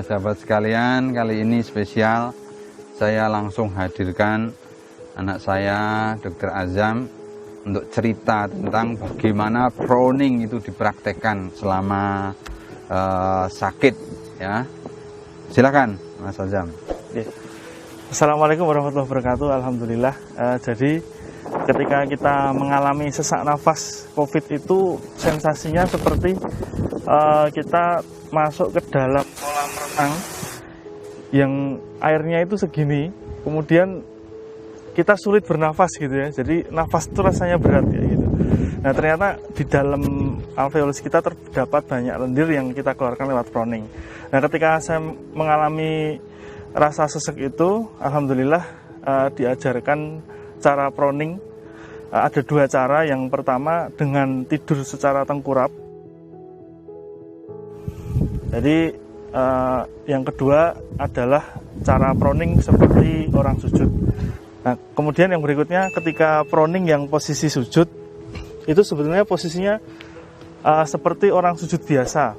Sahabat sekalian, kali ini spesial saya langsung hadirkan anak saya Dr. Azam untuk cerita tentang bagaimana proning itu dipraktekkan selama sakit ya. Silakan Mas Azam. Assalamualaikum warahmatullahi wabarakatuh. Alhamdulillah. Jadi ketika kita mengalami sesak nafas COVID itu sensasinya seperti kita masuk ke dalam kolam renang yang airnya itu segini, kemudian kita sulit bernafas gitu ya. Jadi nafas itu rasanya berat ya gitu. Nah ternyata di dalam alveolus kita terdapat banyak lendir yang kita keluarkan lewat proning. Nah ketika saya mengalami rasa sesek itu, alhamdulillah diajarkan cara proning. Ada dua cara. Yang pertama dengan tidur secara tengkurap. Jadi yang kedua adalah cara proning seperti orang sujud. Nah, kemudian yang berikutnya ketika proning yang posisi sujud itu sebetulnya posisinya seperti orang sujud biasa.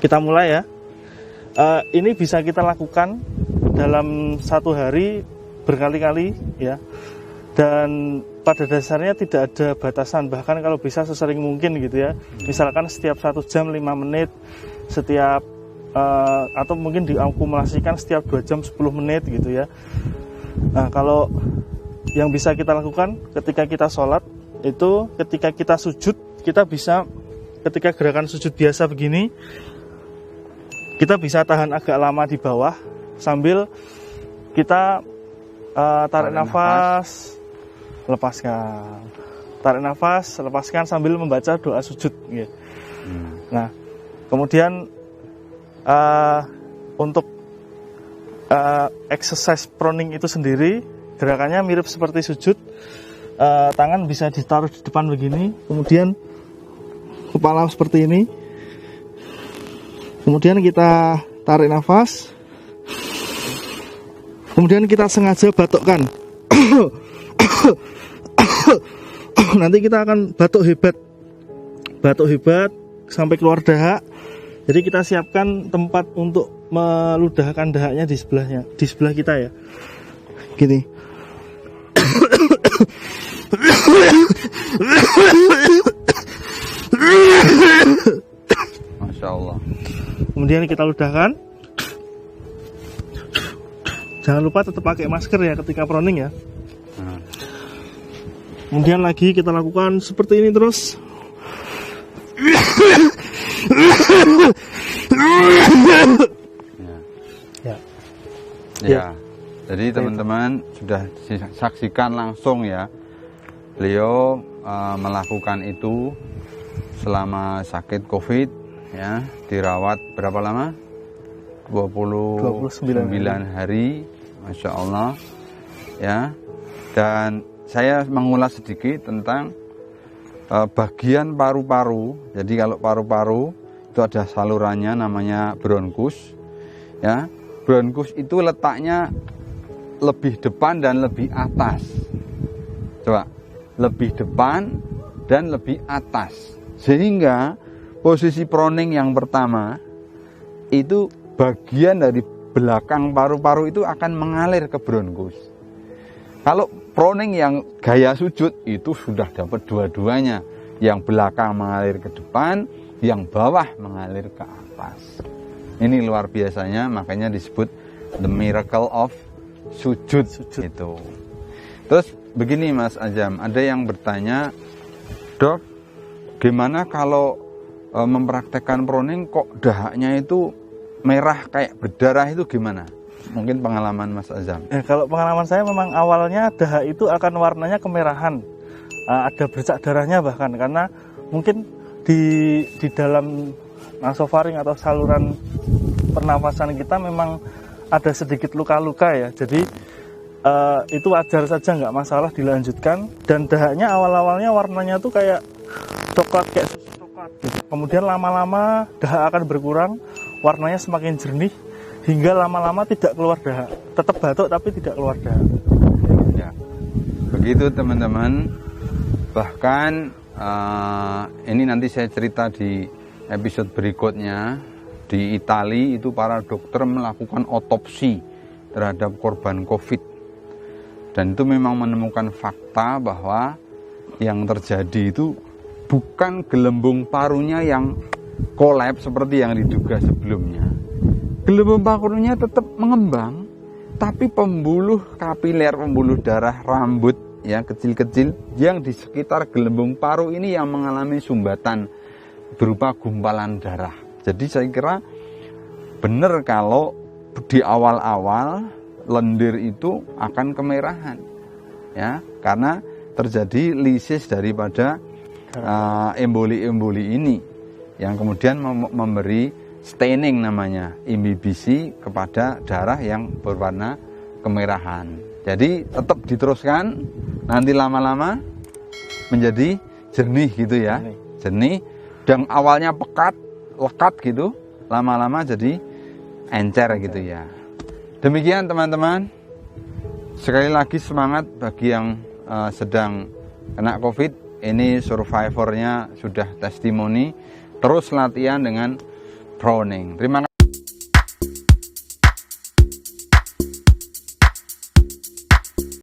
Kita mulai ya. Ini bisa kita lakukan dalam satu hari berkali-kali ya. Dan pada dasarnya tidak ada batasan, bahkan kalau bisa sesering mungkin gitu ya. Misalkan setiap 1 jam 5 menit, setiap atau mungkin diakumulasikan setiap 2 jam 10 menit gitu ya. Nah kalau yang bisa kita lakukan ketika kita sholat itu, ketika kita sujud, kita bisa ketika gerakan sujud biasa begini, kita bisa tahan agak lama di bawah sambil kita tarik nafas, lepaskan, tarik nafas, lepaskan sambil membaca doa sujud ya. Nah kemudian untuk exercise proning itu sendiri gerakannya mirip seperti sujud. Tangan bisa ditaruh di depan begini, kemudian kepala seperti ini, kemudian kita tarik nafas, kemudian kita sengaja batukkan. Nanti kita akan batuk hebat sampai keluar dahak. Jadi kita siapkan tempat untuk meludahkan dahaknya di sebelah kita ya. Gini. Masya Allah. Kemudian kita ludahkan. Jangan lupa tetap pakai masker ya ketika proning ya. Kemudian lagi kita lakukan seperti ini terus. Ya. Jadi teman-teman sudah saksikan langsung ya. Beliau melakukan itu selama sakit COVID ya, dirawat berapa lama? 29 hari. Masya Allah ya. Dan saya mengulas sedikit tentang bagian paru-paru. Jadi kalau paru-paru itu ada salurannya namanya bronkus ya. Bronkus itu letaknya lebih depan dan lebih atas. Coba, lebih depan dan lebih atas. Sehingga posisi proning yang pertama itu bagian dari belakang paru-paru itu akan mengalir ke bronkus. Kalau proning yang gaya sujud itu sudah dapat dua-duanya. Yang belakang mengalir ke depan, yang bawah mengalir ke atas. Ini luar biasanya, makanya disebut the miracle of sujud itu. Terus begini Mas Azam, ada yang bertanya, Dok, gimana kalau mempraktekkan proning kok dahaknya itu merah kayak berdarah, itu gimana? Mungkin pengalaman Mas Azam. Kalau pengalaman saya memang awalnya dahak itu akan warnanya kemerahan, ada bercak darahnya bahkan, karena mungkin di dalam nasofaring atau saluran pernafasan kita memang ada sedikit luka-luka ya. Jadi itu wajar saja, nggak masalah dilanjutkan. Dan dahaknya awal-awalnya warnanya tuh kayak coklat, kayak susu coklat gitu. Kemudian lama-lama dahak akan berkurang, warnanya semakin jernih, hingga lama-lama tidak keluar dahak. Tetap batuk tapi tidak keluar dahak. Ya, begitu teman-teman. Bahkan ini nanti saya cerita di episode berikutnya. Di Italia itu para dokter melakukan otopsi terhadap korban COVID. Dan itu memang menemukan fakta bahwa yang terjadi itu bukan gelembung parunya yang kolaps seperti yang diduga sebelumnya. Gelembung parunya tetap mengembang, tapi pembuluh kapiler, pembuluh darah rambut ya kecil-kecil yang di sekitar gelembung paru ini yang mengalami sumbatan berupa gumpalan darah. Jadi saya kira benar kalau di awal-awal lendir itu akan kemerahan, ya, karena terjadi lisis daripada emboli-emboli ini, yang kemudian memberi staining namanya, imbibisi kepada darah yang berwarna kemerahan. Jadi tetap diteruskan, nanti lama-lama menjadi jernih gitu ya, jernih, dan awalnya pekat, lekat gitu, lama-lama jadi encer gitu ya. Demikian teman-teman, sekali lagi semangat bagi yang sedang kena COVID. Ini survivornya sudah testimoni, terus latihan dengan Browning. Terima kasih.